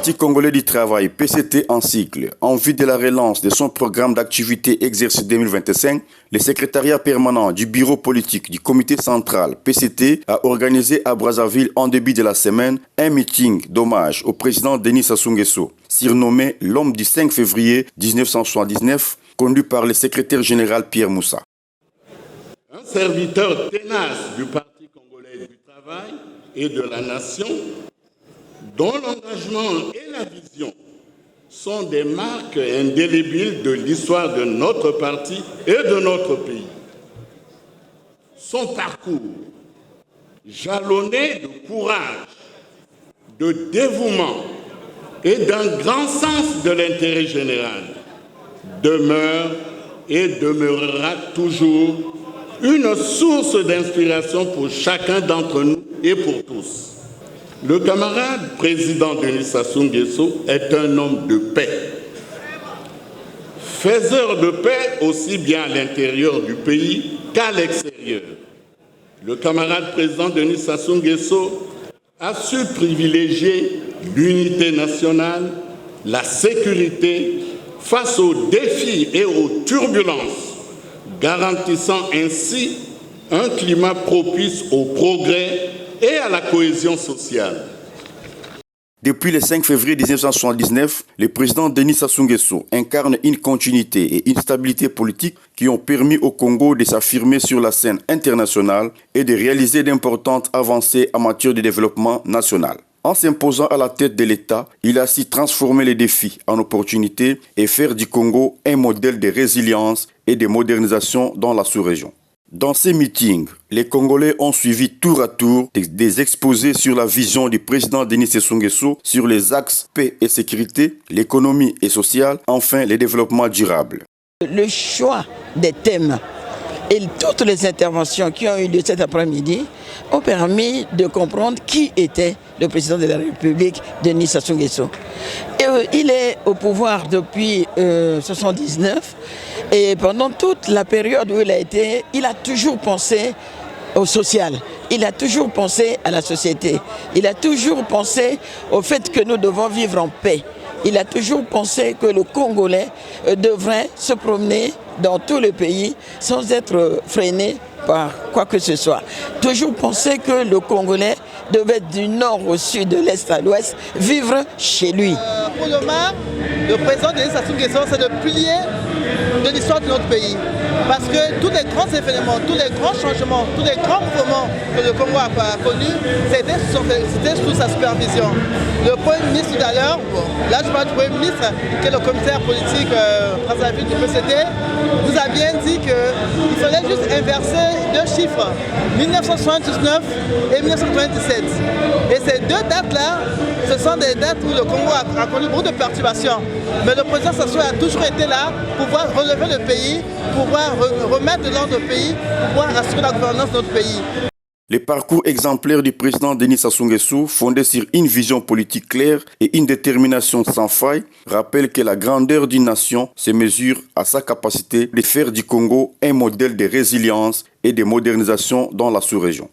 Parti congolais du travail, PCT en cycle, en vue de la relance de son programme d'activité exercice 2025, le secrétariat permanent du bureau politique du comité central PCT a organisé à Brazzaville en début de la semaine un meeting d'hommage au président Denis Sassou Nguesso, surnommé l'homme du 5 février 1979, conduit par le secrétaire général Pierre Moussa. Un serviteur tenace du Parti congolais du travail et de la nation, dont l'engagement et la vision sont des marques indélébiles de l'histoire de notre parti et de notre pays. Son parcours, jalonné de courage, de dévouement et d'un grand sens de l'intérêt général, demeure et demeurera toujours une source d'inspiration pour chacun d'entre nous et pour tous. Le camarade président Denis Sassou Nguesso est un homme de paix. Faiseur de paix aussi bien à l'intérieur du pays qu'à l'extérieur. Le camarade président Denis Sassou Nguesso a su privilégier l'unité nationale, la sécurité face aux défis et aux turbulences, garantissant ainsi un climat propice au progrès et à la cohésion sociale. Depuis le 5 février 1979, le président Denis Sassou Nguesso incarne une continuité et une stabilité politique qui ont permis au Congo de s'affirmer sur la scène internationale et de réaliser d'importantes avancées en matière de développement national. En s'imposant à la tête de l'État, il a su transformer les défis en opportunités et faire du Congo un modèle de résilience et de modernisation dans la sous-région. Dans ces meetings, les Congolais ont suivi tour à tour des exposés sur la vision du président Denis Sassou Nguesso sur les axes paix et sécurité, l'économie et sociale, enfin le développement durable. Le choix des thèmes et toutes les interventions qui ont eu lieu cet après-midi ont permis de comprendre qui était le président de la République, Denis Sassou Nguesso. Il est au pouvoir depuis 1979 et pendant toute la période où il a toujours pensé au social. Il a toujours pensé à la société. Il a toujours pensé au fait que nous devons vivre en paix. Il a toujours pensé que le Congolais devrait se promener dans tout le pays sans être freiné par quoi que ce soit. Toujours penser que le Congolais devait du nord au sud, de l'est à l'ouest, vivre chez lui. Pour le président Denis Sassou Nguesso, c'est le pilier de l'histoire de notre pays. Parce que tous les grands événements, tous les grands changements, tous les grands mouvements que le Congo a connus, c'était sous sa supervision. Le Premier ministre tout à l'heure, là je parle du Premier ministre, qui est le commissaire politique Brazzaville du PCT, nous a bien dit qu'il fallait juste inverser deux chiffres, 1979 et 1997. Et ces deux dates-là, ce sont des dates où le Congo a connu beaucoup de perturbations. Mais le président Sassou a toujours été là pour pouvoir relever le pays, pour pouvoir remettre de l'ordre au pays, pour pouvoir assurer la gouvernance de notre pays. Le parcours exemplaire du président Denis Sassou Nguesso, fondé sur une vision politique claire et une détermination sans faille, rappelle que la grandeur d'une nation se mesure à sa capacité de faire du Congo un modèle de résilience et de modernisation dans la sous-région.